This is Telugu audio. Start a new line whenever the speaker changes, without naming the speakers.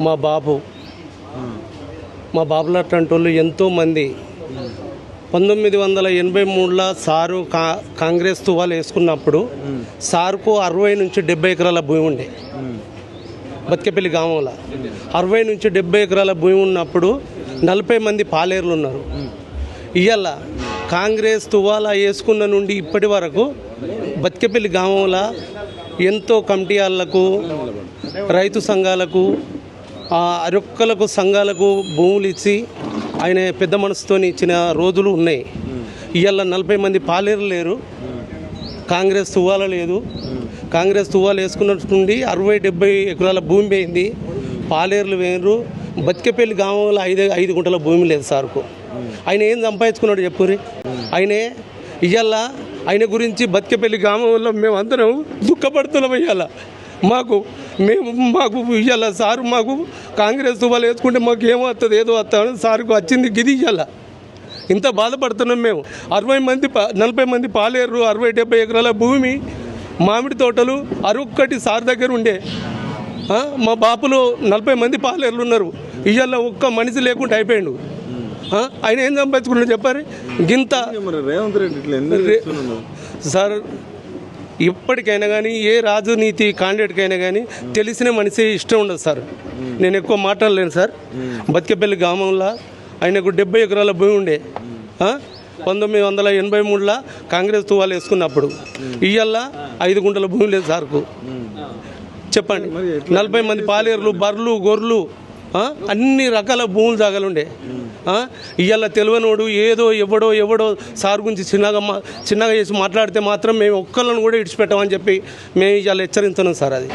మా బాబు మా బాబులు అట్లాంటి వాళ్ళు ఎంతోమంది 1983లో సారు కాంగ్రెస్ తువాలు వేసుకున్నప్పుడు సార్కు 60 నుంచి 70 ఎకరాల భూమి ఉండే బతికేపల్లి గ్రామంలో 60 నుంచి 70 ఎకరాల భూమి ఉన్నప్పుడు 40 మంది పాలేర్లు ఉన్నారు. ఇవాళ కాంగ్రెస్ తువాలా వేసుకున్న నుండి ఇప్పటి వరకు బతికేపల్లి గ్రామంలో ఎంతో కమిటీ వాళ్ళకు రైతు సంఘాలకు అరొక్కలకు సంఘాలకు భూములు ఇచ్చి ఆయన పెద్ద మనసుతో ఇచ్చిన రోజులు ఉన్నాయి. ఇవాళ 40 మంది పాలేరు లేరు, కాంగ్రెస్ తువ్వాల లేదు. కాంగ్రెస్ తువ్వాలు వేసుకున్నట్టుండి 60-70 ఎకరాల భూమి పోయింది, పాలేరులు వేరు. బతికేపల్లి గ్రామంలో 5 గుంటల భూమి లేదు సార్కు. ఆయన ఏం సంపాదించుకున్నాడు చెప్పురి. ఆయనే ఇవాళ ఆయన గురించి బతికేపల్లి గ్రామంలో మేమందరం దుఃఖపడుతున్నాం. ఇవాళ మాకు ఇవాళ సారు మాకు కాంగ్రెస్ తువ్వాలు వేసుకుంటే మాకు ఏమవుతుంది, ఏదో వస్తుంది సార్కు వచ్చింది గిది. ఇవాళ ఇంత బాధపడుతున్నాం మేము. 40 మంది పాలేరు, 60-70 ఎకరాల భూమి, మామిడి తోటలు అరొక్కటి సార్ దగ్గర ఉండే. మా బాపులో 40 మంది పాలేరులు ఉన్నారు. ఇవాళ ఒక్క మనిషి లేకుండా అయిపోయాడు. ఆయన ఏం సంపాదించుకున్నాడు చెప్పారు. గింత సార్ ఇప్పటికైనా కానీ ఏ రాజనీతి క్యాండిడేట్కైనా కానీ తెలిసిన మనిషి ఇష్టం ఉండదు సార్. నేను ఎక్కువ మాట్లాడలేను సార్. బతికేపల్లి గ్రామంలో ఆయనకు 70 ఎకరాల భూమి ఉండే 1983లో కాంగ్రెస్ తువ్వాలు వేసుకున్నప్పుడు. ఇవాళ 5 గుంటల భూమి లేదు సార్కు. చెప్పండి, 40 మంది పాలేరులు, బర్రెలు, గొర్రెలు, అన్ని రకాల భూములు జాగాలుండే. ఇవాళ తెలియనోడు ఏదో ఎవడో సార్ గురించి చిన్నగా చేసి మాట్లాడితే మాత్రం మేము ఒక్కళ్ళని కూడా ఇడిచిపెట్టామని చెప్పి మేము ఇవాళ హెచ్చరించున్నాం సార్. అది